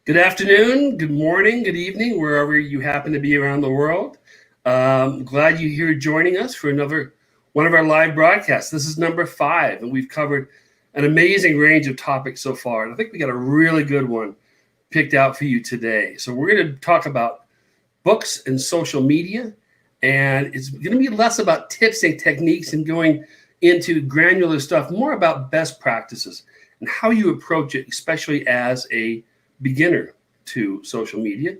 Good afternoon, good morning, good evening, wherever you happen to be around the world. Glad you're here joining us for another one of our live broadcasts. This is number 5, and we've covered an amazing range of topics so far. And I think we got a really good one picked out for you today. So we're going to talk about books and social media, and it's going to be less about tips and techniques and going into granular stuff, more about best practices and how you approach it, especially as a beginner to social media.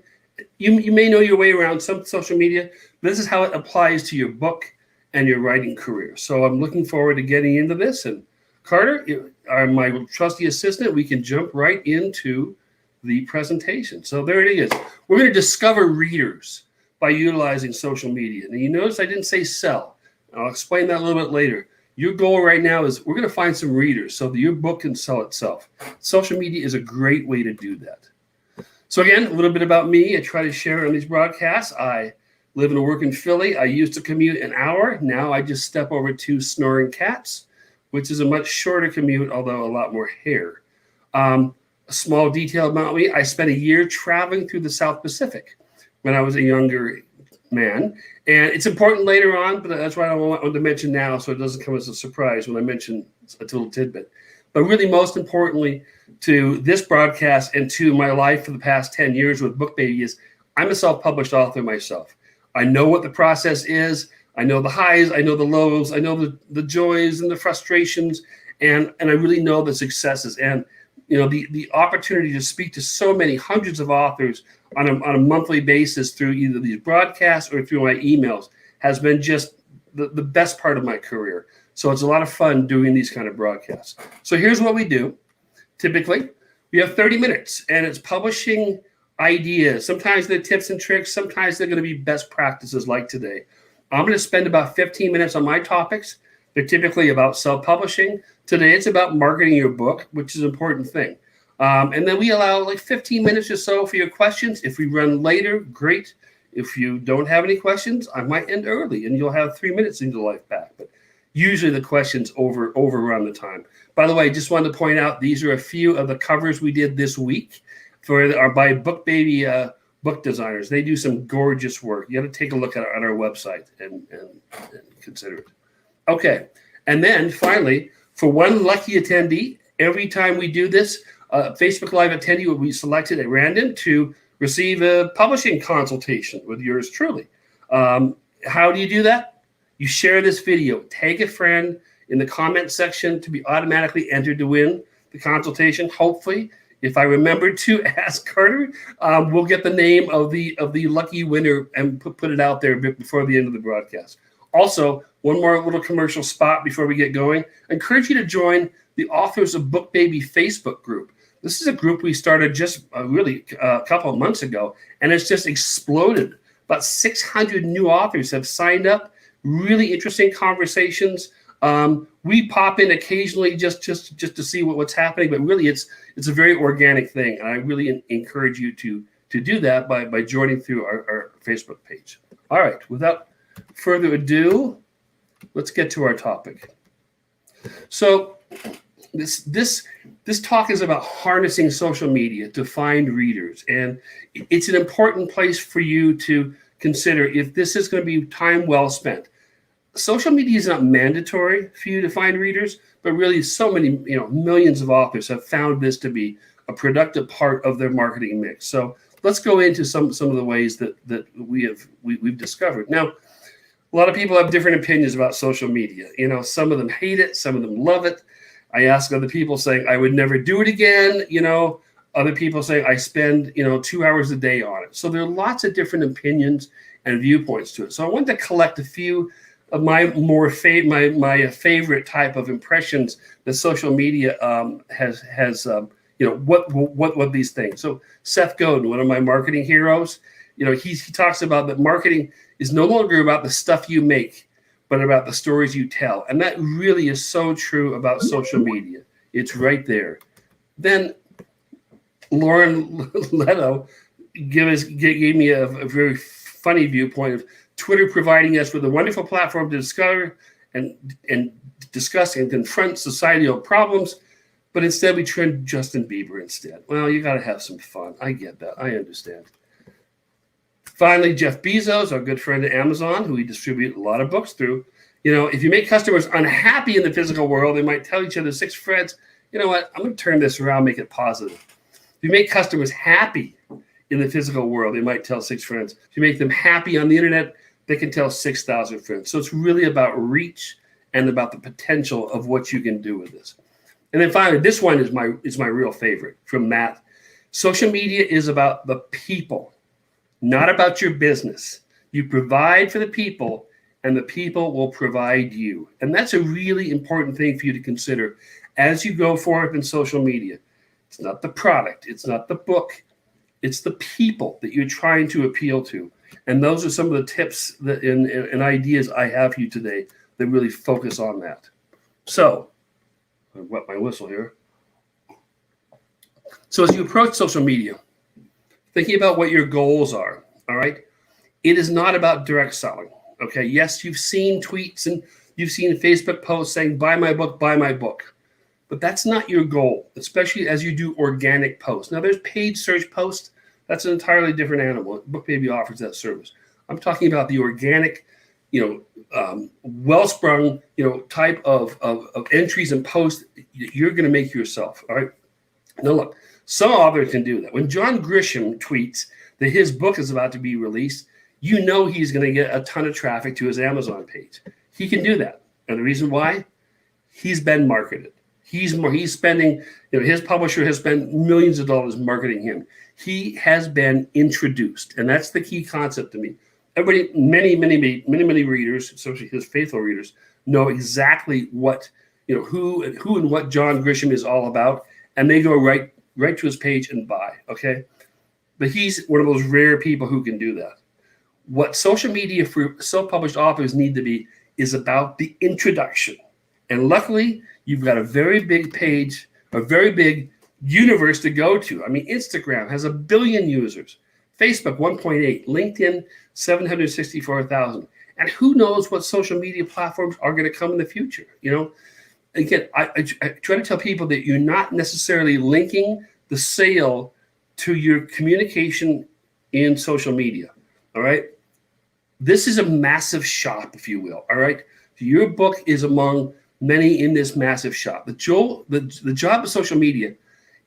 You may know your way around some social media, but this is how it applies to your book and your writing career. So I'm looking forward to getting into this. And Carter, my trusty assistant, we can jump right into the presentation. So there it is. We're going to discover readers by utilizing social media. And you notice I didn't say sell. I'll explain that a little bit later. Your goal right now is we're going to find some readers so that your book can sell itself. Social media is a great way to do that. So again, a little bit about me. I try to share on these broadcasts. I live and work in Philly. I used to commute an hour. Now I just step over to snoring cats, which is a much shorter commute, although a lot more hair. A small detail about me, I spent a year traveling through the South Pacific when I was a younger man. And it's important later on, but that's why I want to mention now so it doesn't come as a surprise when I mention a little tidbit. But really, most importantly, to this broadcast and to my life for the past 10 years with BookBaby is I'm a self-published author myself. I know what the process is. I know the highs. I know the lows. I know the joys and the frustrations. And I really know the successes. And the opportunity to speak to so many hundreds of authors on a monthly basis through either these broadcasts or through my emails has been just the best part of my career. So it's a lot of fun doing these kind of broadcasts. So here's what we do. Typically, we have 30 minutes, and it's publishing ideas. Sometimes they're tips and tricks. Sometimes they're going to be best practices like today. I'm going to spend about 15 minutes on my topics. They're typically about self-publishing. Today, it's about marketing your book, which is an important thing. And then we allow like 15 minutes or so for your questions. If we run later, great. If you don't have any questions, I might end early, and you'll have 3 minutes in your life back. But usually the questions overrun the time. By the way, just wanted to point out, these are a few of the covers we did this week by BookBaby book designers. They do some gorgeous work. You got to take a look at our website and consider it. Okay. And then finally, for one lucky attendee, every time we do this, Facebook Live attendee will be selected at random to receive a publishing consultation with yours truly. How do you do that? You share this video, tag a friend in the comment section to be automatically entered to win the consultation. Hopefully, if I remember to ask Carter, we'll get the name of the lucky winner and put it out there before the end of the broadcast. Also, one more little commercial spot before we get going. I encourage you to join the Authors of BookBaby Facebook group. This is a group we started just really a couple of months ago, and it's just exploded. About 600 new authors have signed up. Really interesting conversations. We pop in occasionally just to see what's happening, but really it's a very organic thing, and I really encourage you to do that by joining through our Facebook page. All right, without further ado, let's get to our topic. So this talk is about harnessing social media to find readers, and it's an important place for you to consider if this is going to be time well spent. Social media is not mandatory for you to find readers, but really so many, millions of authors have found this to be a productive part of their marketing mix. So let's go into some of the ways that we've discovered. Now, a lot of people have different opinions about social media. Some of them hate it, some of them love it. I ask other people saying I would never do it again. Other people say I spend 2 hours a day on it. So there are lots of different opinions and viewpoints to it. So I wanted to collect a few of my favorite type of impressions that social media has what these things. So Seth Godin, one of my marketing heroes, he talks about that marketing is no longer about the stuff you make, but about the stories you tell. And that really is so true about social media. It's right there. Then Lauren Leto gave me a very funny viewpoint of Twitter providing us with a wonderful platform to discover and discuss and confront societal problems, But instead we trend Justin Bieber instead. Well, you got to have some fun. I get that. I understand. Finally, Jeff Bezos, our good friend at Amazon, who we distribute a lot of books through. If you make customers unhappy in the physical world, they might tell each other 6 friends, you know what, I'm going to turn this around, make it positive. If you make customers happy in the physical world, they might tell 6 friends. If you make them happy on the internet, they can tell 6,000 friends. So it's really about reach and about the potential of what you can do with this. And then finally, this one is my real favorite from Matt. Social media is about the people, not about your business. You provide for the people, and the people will provide you. And that's a really important thing for you to consider as you go forward in social media. It's not the product. It's not the book. It's the people that you're trying to appeal to. And those are some of the tips and ideas I have for you today that really focus on that. So, I wet my whistle here. So as you approach social media, thinking about what your goals are, all right? It is not about direct selling, okay? Yes, you've seen tweets and you've seen Facebook posts saying, buy my book, buy my book. But that's not your goal, especially as you do organic posts. Now, there's paid search posts. That's an entirely different animal. BookBaby offers that service. I'm talking about the organic, wellsprung, type of entries and posts you're going to make yourself, all right? Now, look, some authors can do that. When John Grisham tweets that his book is about to be released, he's going to get a ton of traffic to his Amazon page. He can do that. And the reason why? He's been marketed. He's spending, his publisher has spent millions of dollars marketing him. He has been introduced. And that's the key concept to me. Everybody, many readers, especially his faithful readers, know exactly what, who and what John Grisham is all about. And they go right to his page and buy, okay? But he's one of those rare people who can do that. What social media for self-published authors need to be is about the introduction. And luckily, you've got a very big page, a very big universe to go to. I mean, Instagram has 1 billion users, Facebook 1.8, LinkedIn 764,000. And who knows what social media platforms are going to come in the future, Again, I try to tell people that you're not necessarily linking the sale to your communication in social media, all right? This is a massive shop, if you will, all right? Your book is among many in this massive shop. The job of social media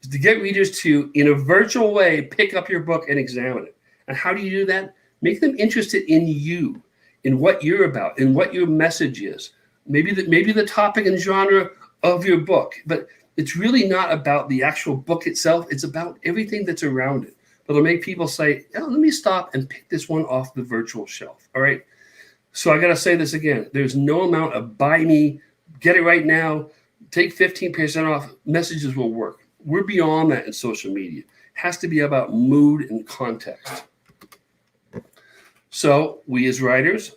is to get readers to, in a virtual way, pick up your book and examine it. And how do you do that? Make them interested in you, in what you're about, in what your message is. Maybe the topic and genre of your book, but it's really not about the actual book itself. It's about everything that's around it. That'll make people say, oh, let me stop and pick this one off the virtual shelf. All right. So I got to say this again. There's no amount of buy me, get it right now, take 15% off. Messages will work. We're beyond that in social media. It has to be about mood and context. So we as writers,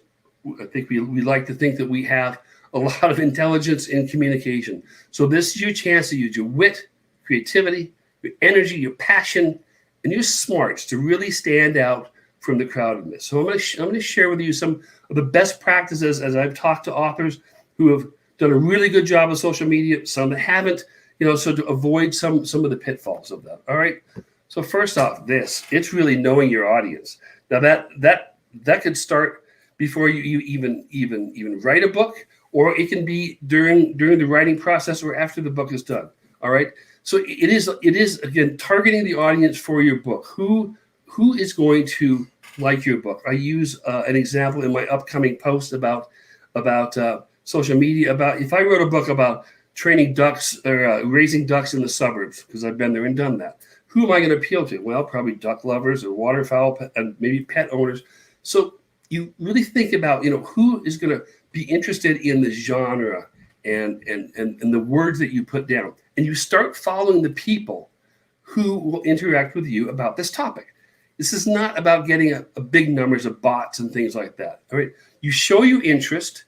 I think we like to think that we have a lot of intelligence in communication. So this is your chance to use your wit, creativity, your energy, your passion, and your smarts to really stand out from the crowd in this. So I'm going to share with you some of the best practices as I've talked to authors who have done a really good job of social media, some that haven't, so to avoid some of the pitfalls of that. All right. So first off, it's really knowing your audience. Now that could start before you even write a book, or it can be during the writing process or after the book is done. All right. So it is again targeting the audience for your book. Who is going to like your book? I use an example in my upcoming post about social media. About if I wrote a book about training ducks or raising ducks in the suburbs, because I've been there and done that. Who am I going to appeal to? Well, probably duck lovers or waterfowl and maybe pet owners. So you really think about who is going to be interested in the genre and the words that you put down, and you start following the people who will interact with you about this topic. This is not about getting a big numbers of bots and things like that. All right, you show your interest,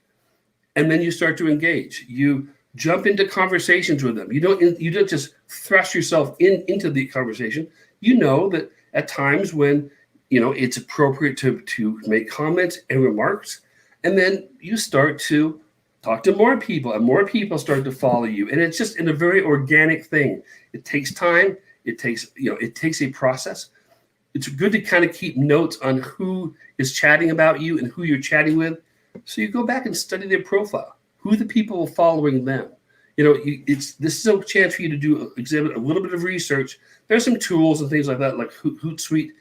and then you start to engage. You jump into conversations with them. You don't just thrust yourself into the conversation. You know that at times when it's appropriate to make comments and remarks, and then you start to Talk to more people, and more people start to follow you. And it's just in a very organic thing. It takes time. It takes a process. It's good to kind of keep notes on who is chatting about you and who you're chatting with. So you go back and study their profile. Who are the people following them? This is a chance for you to examine a little bit of research. There's some tools and things like that, like Hootsuite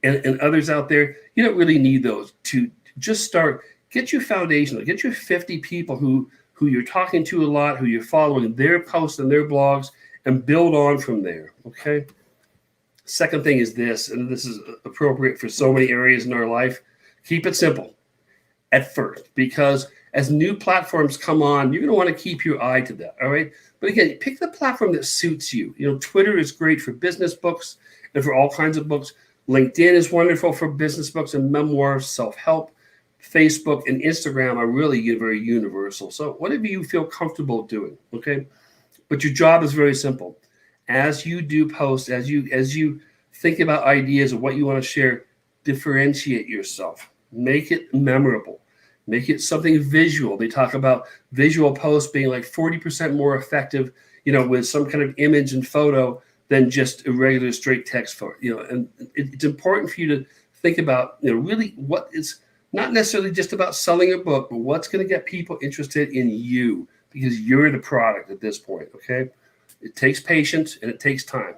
and others out there. You don't really need those to just start. Get your foundation. Get your 50 people who you're talking to a lot, who you're following their posts and their blogs, and build on from there. Okay. Second thing is this, and this is appropriate for so many areas in our life. Keep it simple at first, because as new platforms come on, you're going to want to keep your eye to that. All right. But again, pick the platform that suits you. Twitter is great for business books and for all kinds of books. LinkedIn is wonderful for business books and memoirs, self-help. Facebook and Instagram are really very universal. So whatever you feel comfortable doing, okay? But your job is very simple. As you do posts, as you think about ideas of what you want to share, differentiate yourself. Make it memorable. Make it something visual. They talk about visual posts being like 40% more effective, with some kind of image and photo than just a regular straight text photo. And it's important for you to think about, really what is not necessarily just about selling a book, but what's going to get people interested in you, because you're the product at this point. Okay. It takes patience and it takes time,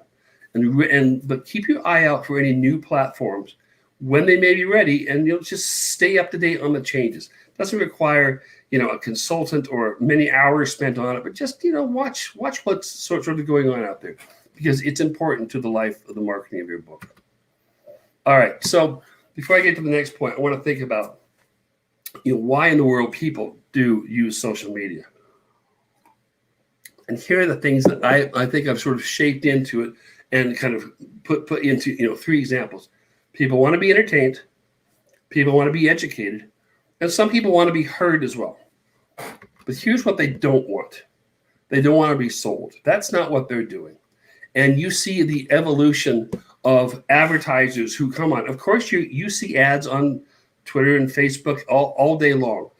but keep your eye out for any new platforms when they may be ready, and just stay up to date on the changes. It doesn't require a consultant or many hours spent on it, but just watch what's sort of going on out there, because it's important to the life of the marketing of your book. All right, so before I get to the next point, I want to think about why in the world people do use social media. And here are the things that I think I've sort of shaped into it and kind of put into 3 examples. People want to be entertained, people want to be educated, and some people want to be heard as well. But here's what they don't want. They don't want to be sold. That's not what they're doing. And you see the evolution of advertisers who come on. Of course, you see ads on Twitter and Facebook all day long.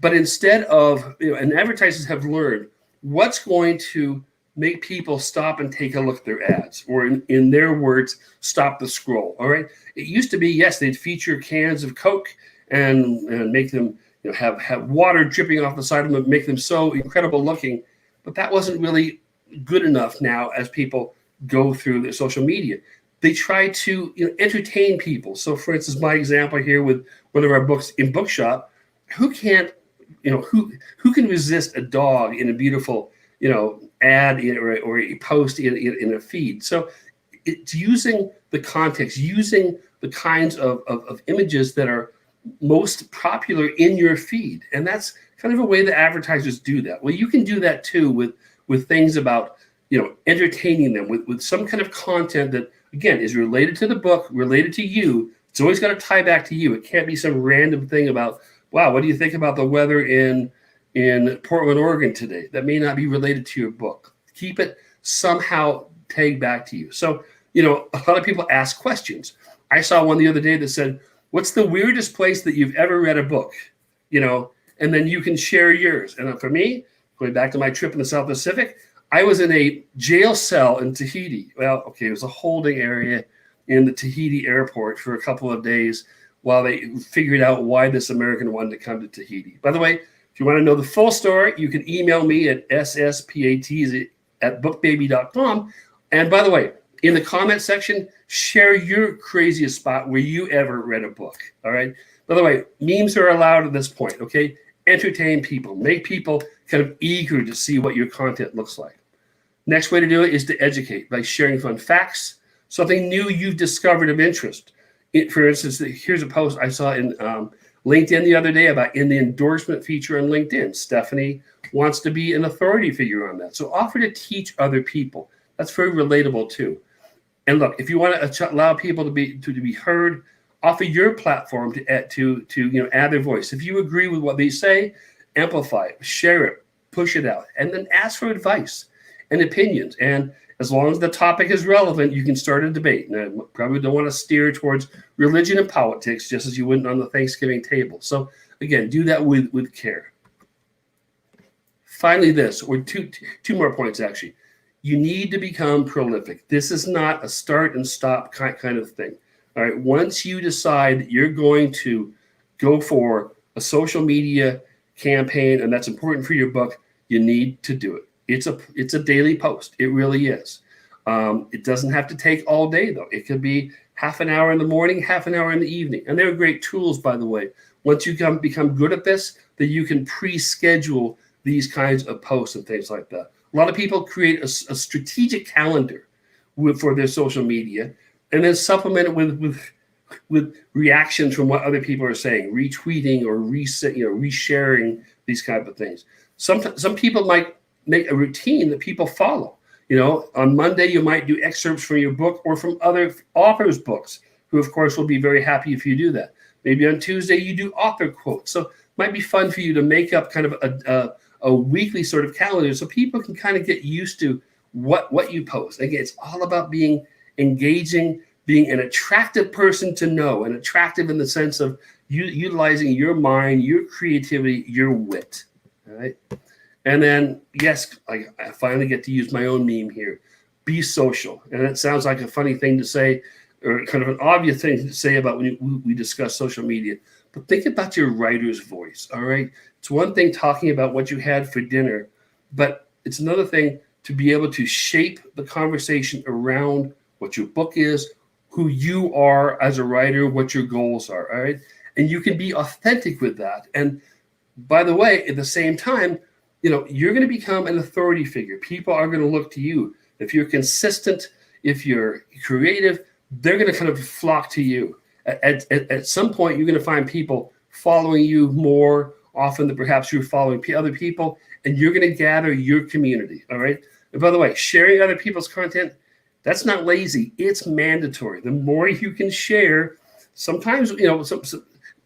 But instead of, and advertisers have learned what's going to make people stop and take a look at their ads, or in their words, stop the scroll. All right. It used to be, yes, they'd feature cans of Coke and make them have water dripping off the side of them, and make them so incredible looking. But that wasn't really good enough now as people go through their social media. They try to entertain people. So for instance, my example here with one of our books in Bookshop, who can resist a dog in a beautiful ad or a post in a feed? So it's using the context, using the kinds of images that are most popular in your feed. And that's kind of a way that advertisers do that. Well, you can do that too with things about entertaining them with some kind of content that, again, is related to the book, related to you. It's always got to tie back to you. It can't be some random thing about, wow, what do you think about the weather in Portland, Oregon today? That may not be related to your book. Keep it somehow tagged back to you. So, a lot of people ask questions. I saw one the other day that said, what's the weirdest place that you've ever read a book? And then you can share yours. And for me, going back to my trip in the South Pacific, I was in a jail cell in Tahiti. Well, okay, it was a holding area in the Tahiti airport for a couple of days while they figured out why this American wanted to come to Tahiti. By the way, if you want to know the full story, you can email me at sspats@bookbaby.com. And by the way, in the comment section, share your craziest spot where you ever read a book. All right. By the way, memes are allowed at this point. Okay. Entertain people, make people kind of eager to see what your content looks like. Next way to do it is to educate by sharing fun facts, something new you've discovered of interest. For instance, here's a post I saw in LinkedIn the other day about in the endorsement feature on LinkedIn. Stephanie wants to be an authority figure on that. So offer to teach other people. That's very relatable too. And look, if you want to allow people to be heard, offer your platform to add their voice. If you agree with what they say, amplify it, share it, push it out, and then ask for advice and opinions. And as long as the topic is relevant, you can start a debate. And I probably don't want to steer towards religion and politics, just as you wouldn't on the Thanksgiving table. So again, do that with care. finally, this, or two more points actually. You need to become prolific. This is not a start and stop kind of thing. All right. Once you decide that you're going to go for a social media campaign, and that's important for your book, you need to do it. It's a daily post. It really is. It doesn't have to take all day though. It could be half an hour in the morning, half an hour in the evening. And there are great tools, by the way. Once you become good at this, that you can pre-schedule these kinds of posts and things like that. A lot of people create a strategic calendar for their social media, and then supplement it with reactions from what other people are saying, retweeting or resharing these kind of things. Some people might make a routine that people follow. On Monday you might do excerpts from your book or from other authors' books, who of course will be very happy if you do that. Maybe on Tuesday you do author quotes. So it might be fun for you to make up kind of a weekly sort of calendar so people can kind of get used to what you post. Again, it's all about being engaging, being an attractive person to know, and attractive in the sense of utilizing your mind, your creativity, your wit. All right. And then, yes, I finally get to use my own meme here. Be social. And it sounds like a funny thing to say, or kind of an obvious thing to say about when we discuss social media. But think about your writer's voice, all right? It's one thing talking about what you had for dinner, but it's another thing to be able to shape the conversation around what your book is, who you are as a writer, what your goals are, all right? And you can be authentic with that. And by the way, at the same time, you're going to become an authority figure. People are going to look to you. If you're consistent, if you're creative, they're going to kind of flock to you. At some point, you're going to find people following you more often than perhaps you're following other people, and you're going to gather your community, all right? And by the way, sharing other people's content, that's not lazy. It's mandatory. The more you can share, sometimes,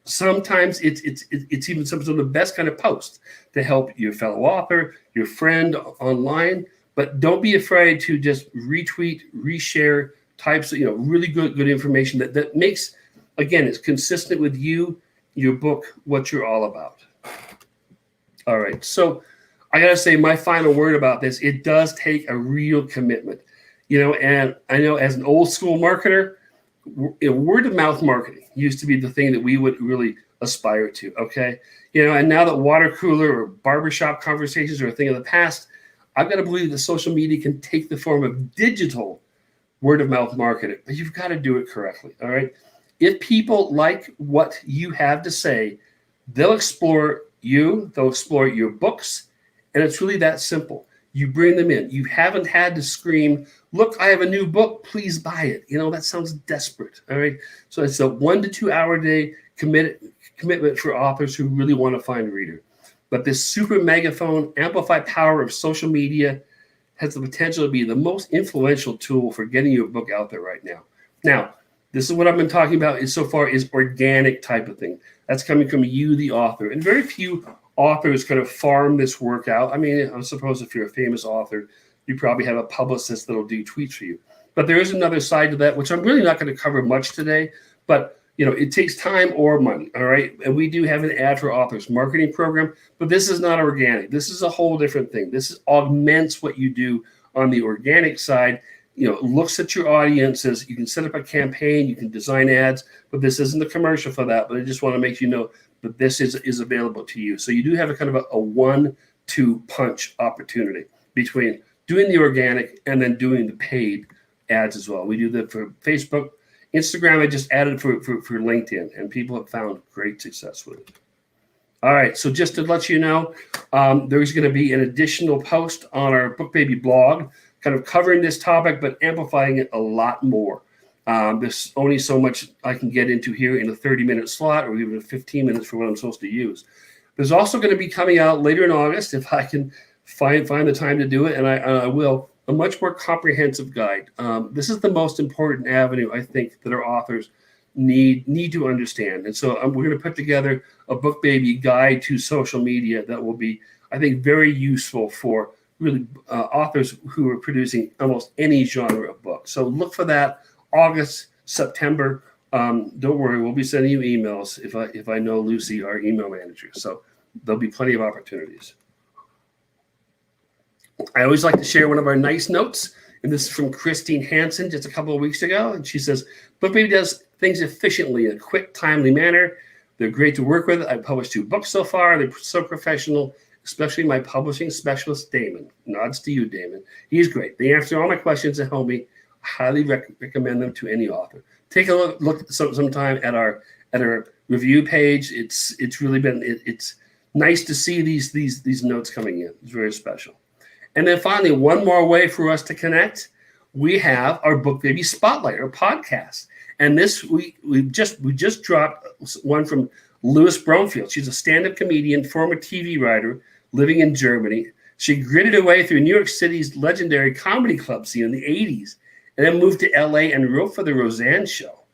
sometimes it's even some of the best kind of posts to help your fellow author, your friend online. But don't be afraid to just retweet, reshare types of really good information that makes, again, it's consistent with you, your book, what you're all about. All right. So I got to say my final word about this, it does take a real commitment. And I know as an old school marketer, word of mouth marketing used to be the thing that we would really aspire to. Okay. And now that water cooler or barbershop conversations are a thing of the past, I've got to believe that social media can take the form of digital word of mouth marketing, but you've got to do it correctly. All right. If people like what you have to say, they'll explore you, they'll explore your books. And it's really that simple. You bring them in. You haven't had to scream, look, I have a new book, please buy it. That sounds desperate. All right. So it's a 1 to 2 hour day commitment for authors who really want to find a reader. But this super megaphone amplified power of social media has the potential to be the most influential tool for getting your book out there right now. Now, this is what I've been talking about so far is organic type of thing. That's coming from you, the author. And very few authors kind of farm this work out. I mean, I suppose if you're a famous author, you probably have a publicist that'll do tweets for you. But there is another side to that, which I'm really not going to cover much today. But it takes time or money, all right? And we do have an ad for authors marketing program, but this is not organic. This is a whole different thing. This augments what you do on the organic side. Looks at your audiences. You can set up a campaign. You can design ads, but this isn't a commercial for that. But I just want to make you know that this is available to you. So you do have a kind of a 1-2 punch opportunity between doing the organic and then doing the paid ads as well. We do that for Facebook. Instagram, I just added for LinkedIn, and people have found great success with it. All right, so just to let you know, there's going to be an additional post on our BookBaby blog, kind of covering this topic, but amplifying it a lot more. There's only so much I can get into here in a 30-minute slot, or even 15 minutes for what I'm supposed to use. There's also going to be coming out later in August, if I can find the time to do it, and I will, a much more comprehensive guide. This is the most important avenue, I think, that our authors need to understand. And so we're going to put together a BookBaby guide to social media that will be, I think, very useful for really authors who are producing almost any genre of book. So look for that August, September. Don't worry, we'll be sending you emails if I know Lucy, our email manager. So there'll be plenty of opportunities. I always like to share one of our nice notes, and this is from Christine Hansen just a couple of weeks ago, and she says, BookBaby does things efficiently in a quick, timely manner. They're great to work with. I've published 2 books so far. They're so professional, especially my publishing specialist, Damon. Nods to you, Damon. He's great. They answer all my questions and help me. I highly recommend them to any author. Take a look sometime at our review page. It's really been it's nice to see these notes coming in. It's very special. And then finally, one more way for us to connect. We have our BookBaby Spotlight, our podcast. And this we just dropped one from Louis Bromfield. She's a stand-up comedian, former TV writer, living in Germany. She gritted her way through New York City's legendary comedy club scene in the 80s, and then moved to LA and wrote for the Roseanne Show.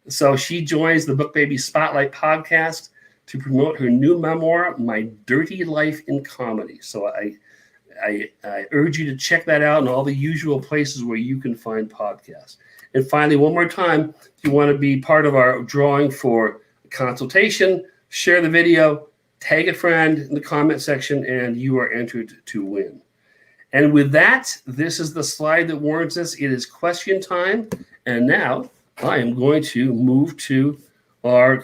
So she joins the BookBaby Spotlight podcast to promote her new memoir, My Dirty Life in Comedy. So I urge you to check that out in all the usual places where you can find podcasts. And finally, one more time, if you want to be part of our drawing for a consultation, share the video, tag a friend in the comment section, and you are entered to win. And with that, this is the slide that warns us. It is question time. And now I am going to move to our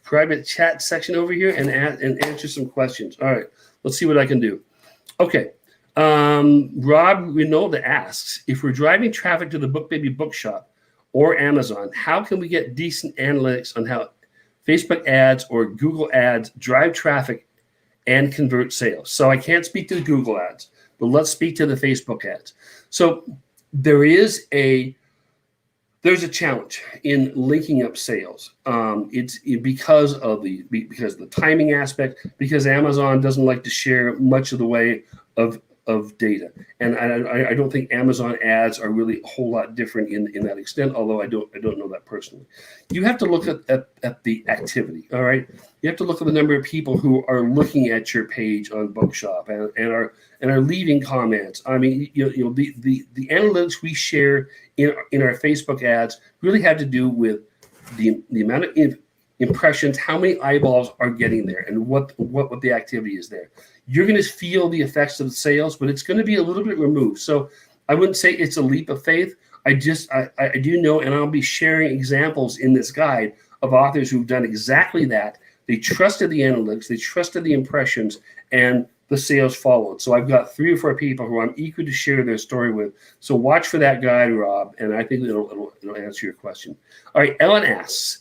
private chat section over here and answer some questions. All right, let's see what I can do. Okay. Rob Rinalda asks, if we're driving traffic to the BookBaby bookshop or Amazon, how can we get decent analytics on how Facebook ads or Google ads drive traffic and convert sales? So I can't speak to the Google ads, but let's speak to the Facebook ads. So there's a challenge in linking up sales. It's because of the timing aspect, because Amazon doesn't like to share much of the way of data, and I don't think Amazon ads are really a whole lot different in that extent. Although I don't know that personally. You have to look at the activity. All right, you have to look at the number of people who are looking at your page on Bookshop and are leaving comments. I mean, the analytics we share in our Facebook ads really have to do with the amount of impressions, how many eyeballs are getting there, and what the activity is there. You're going to feel the effects of the sales, but it's going to be a little bit removed. So I wouldn't say it's a leap of faith. I do know, and I'll be sharing examples in this guide of authors who've done exactly that. They trusted the analytics, they trusted the impressions, and the sales followed. So I've got 3 or 4 people who I'm eager to share their story with. So watch for that guide, Rob, and I think it'll answer your question. All right, Ellen asks,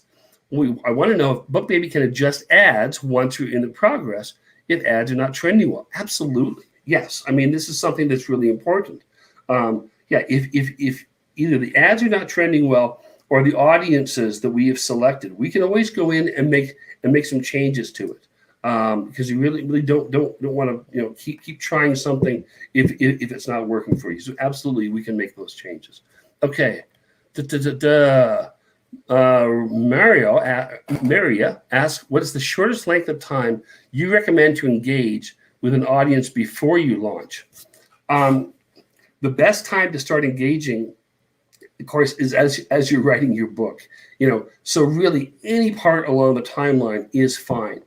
I want to know if BookBaby can adjust ads once you're in the progress if ads are not trending well. Absolutely. Yes. I mean, this is something that's really important. If either the ads are not trending well or the audiences that we have selected, we can always go in and make some changes to it. Because you really don't want to keep trying something if it's not working for you. So absolutely, we can make those changes. Okay. Maria asks, what is the shortest length of time you recommend to engage with an audience before you launch? The best time to start engaging, of course, is as you're writing your book. So really any part along the timeline is fine.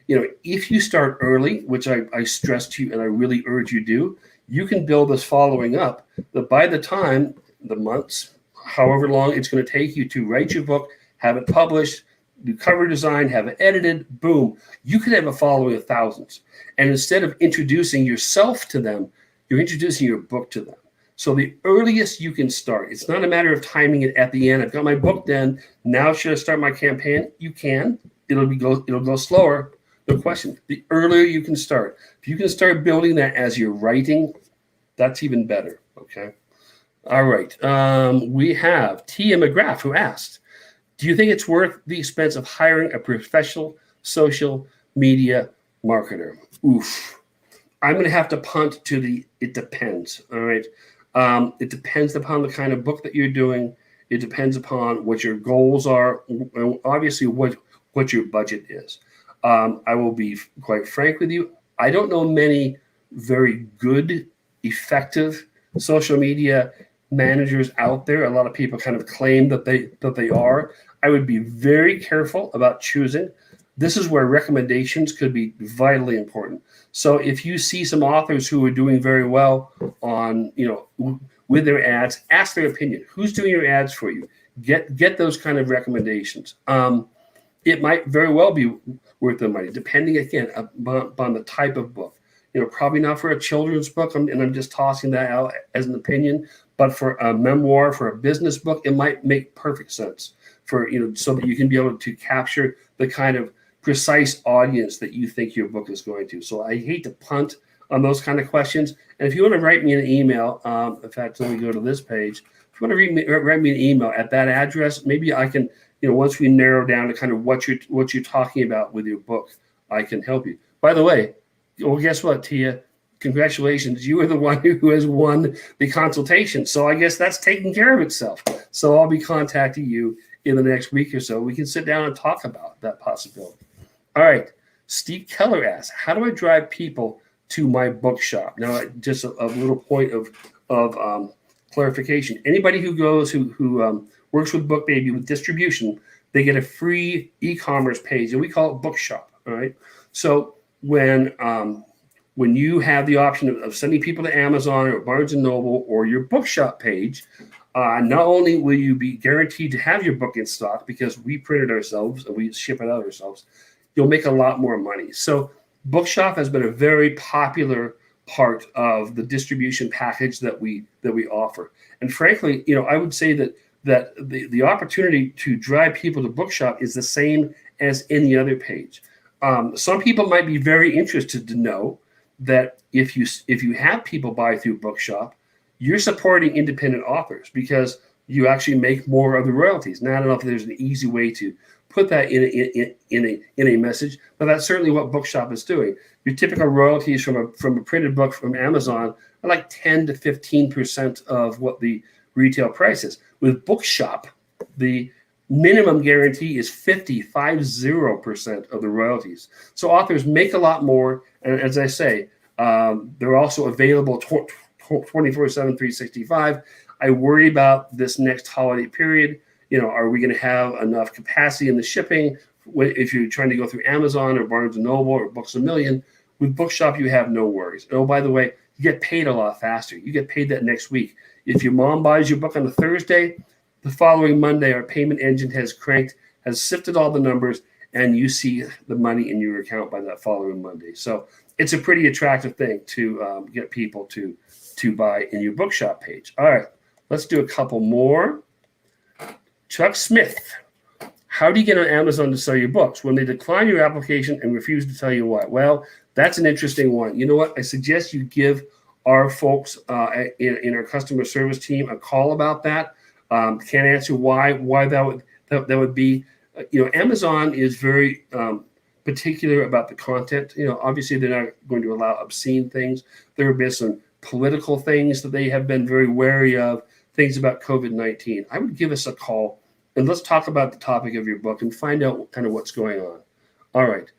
If you start early, which I stress to you and I really urge you do, you can build this following up. But by the time, the months, however long it's going to take you to write your book, have it published, do cover design, have it edited, boom, you could have a following of thousands. And instead of introducing yourself to them, you're introducing your book to them. So the earliest you can start, it's not a matter of timing it at the end. I've got my book done. Now should I start my campaign? You can. It'll go slower. No question. The earlier you can start. If you can start building that as you're writing, that's even better. Okay. All right. We have Tia McGrath who asked, do you think it's worth the expense of hiring a professional social media marketer? Oof. I'm going to have to punt to it depends. All right. It depends upon the kind of book that you're doing. It depends upon what your goals are. Obviously, what your budget is. I will be quite frank with you. I don't know many very good, effective social media managers out there. A lot of people kind of claim that they are. I would be very careful about choosing. This is where recommendations could be vitally important. So if you see some authors who are doing very well on, with their ads, ask their opinion. Who's doing your ads for you? Get those kind of recommendations. It might very well be worth the money, depending again upon the type of book. Probably not for a children's book, and I'm just tossing that out as an opinion. But for a memoir, for a business book, it might make perfect sense for so that you can be able to capture the kind of precise audience that you think your book is going to. So I hate to punt on those kind of questions. And if you want to write me an email, in fact, let me go to this page. If you want to write me an email at that address, maybe I can, once we narrow down to kind of what you're talking about with your book, I can help you. By the way, well, guess what, Tia? Congratulations. You are the one who has won the consultation. So I guess that's taking care of itself. So I'll be contacting you in the next week or so. We can sit down and talk about that possibility. All right. Steve Keller asks, how do I drive people to my bookshop? Now, just a little point of clarification. Anybody who goes, who works with BookBaby with distribution, they get a free e-commerce page, and we call it Bookshop. All right. So when you have the option of sending people to Amazon or Barnes & Noble or your bookshop page, not only will you be guaranteed to have your book in stock because we print it ourselves and we ship it out ourselves, you'll make a lot more money. So Bookshop has been a very popular part of the distribution package that we offer. And frankly, I would say that the opportunity to drive people to Bookshop is the same as any other page. Some people might be very interested to know that if you have people buy through Bookshop, you're supporting independent authors because you actually make more of the royalties. Now, I don't know if there's an easy way to put that in a message, but that's certainly what Bookshop is doing. Your typical royalties from a printed book from Amazon are like 10 to 15% of what the retail price is. With Bookshop, the minimum guarantee is 50% of the royalties. So authors make a lot more. And as I say, they're also available 24/7, 365. I worry about this next holiday period. Are we going to have enough capacity in the shipping? If you're trying to go through Amazon or Barnes & Noble or Books A Million, with Bookshop, you have no worries. Oh, by the way, you get paid a lot faster. You get paid that next week. If your mom buys your book on a Thursday, the following Monday, our payment engine has cranked, has sifted all the numbers, and you see the money in your account by that following Monday. So it's a pretty attractive thing to get people to buy in your Bookshop page. All right, let's do a couple more. Chuck Smith, how do you get on Amazon to sell your books when they decline your application and refuse to tell you why? Well, that's an interesting one. You know what? I suggest you give our folks in our customer service team a call about that. Can't answer why that would be. Amazon is very particular about the content. Obviously they're not going to allow obscene things. There have been some political things that they have been very wary of, things about COVID-19. I would give us a call and let's talk about the topic of your book and find out kind of what's going on. All right.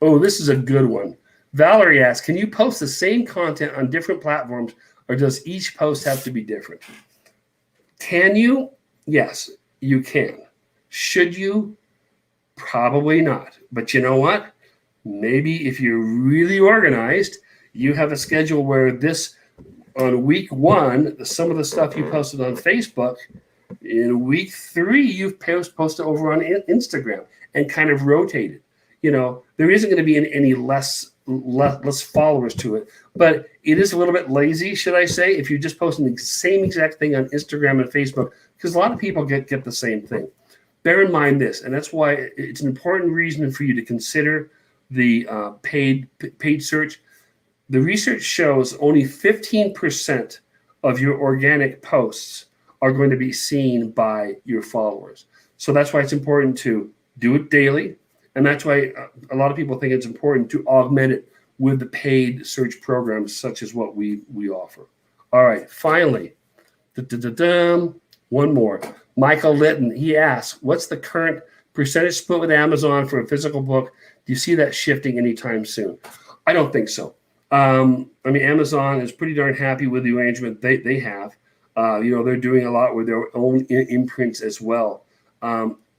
This is a good one. Valerie asks, can you post the same content on different platforms, or does each post have to be different? Can you? Yes, you can. Should you? Probably not. But you know what? Maybe if you're really organized, you have a schedule where on week 1, some of the stuff you posted on Facebook, in week 3, you've posted over on Instagram and kind of rotated. There isn't going to be any less followers to it, but it is a little bit lazy, should I say, if you're just posting the same exact thing on Instagram and Facebook, because a lot of people get the same thing. Bear in mind this, and that's why it's an important reason for you to consider the paid search. The research shows only 15% of your organic posts are going to be seen by your followers. So that's why it's important to do it daily. And that's why a lot of people think it's important to augment it with the paid search programs such as what we offer. All right, finally, one more. Michael Litton, he asks, what's the current percentage split with Amazon for a physical book? Do you see that shifting anytime soon? I don't think so. Amazon is pretty darn happy with the arrangement they have. They're doing a lot with their own imprints as well.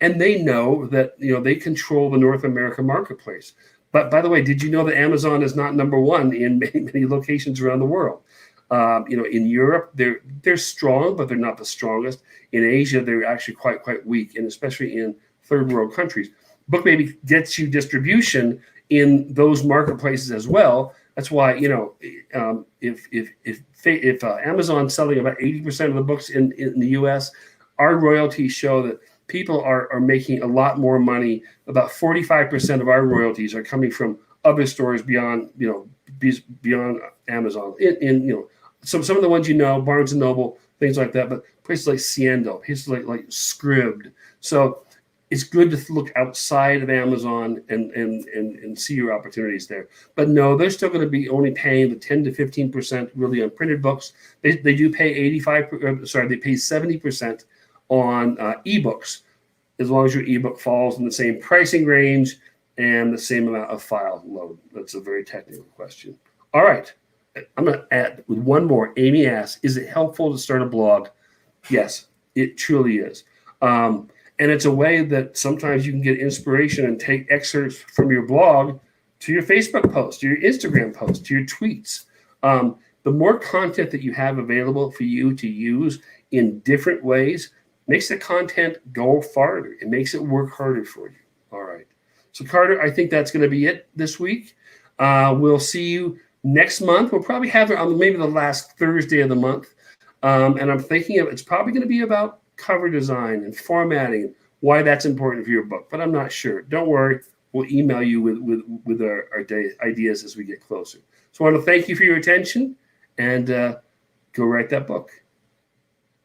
and they know that they control the North American marketplace. But by the way, did you know that Amazon is not number one in many locations around the world? In Europe, they're strong, but they're not the strongest. In Asia, they're actually quite weak, and especially in third world countries. BookBaby gets you distribution in those marketplaces as well. That's why if Amazon's selling about 80% of the books in the U.S., our royalties show that people are making a lot more money. About 45% of our royalties are coming from other stores beyond Amazon. Some of the ones Barnes and Noble, things like that, but places like Ciendo, places like Scribd. So it's good to look outside of Amazon and see your opportunities there. But no, they're still going to be only paying the 10 to 15% really on printed books. They do pay 70% on ebooks, as long as your ebook falls in the same pricing range and the same amount of file load. That's a very technical question. All right, I'm going to add with one more. Amy asks, is it helpful to start a blog? Yes, it truly is. And it's a way that sometimes you can get inspiration and take excerpts from your blog to your Facebook post, to your Instagram post, to your tweets. The more content that you have available for you to use in different ways makes the content go farther. It makes it work harder for you. All right. So Carter, I think that's going to be it this week. We'll see you next month. We'll probably have it on maybe the last Thursday of the month. And I'm thinking it's probably going to be about cover design and formatting, why that's important for your book, but I'm not sure. Don't worry. We'll email you with our ideas as we get closer. So I want to thank you for your attention, and go write that book.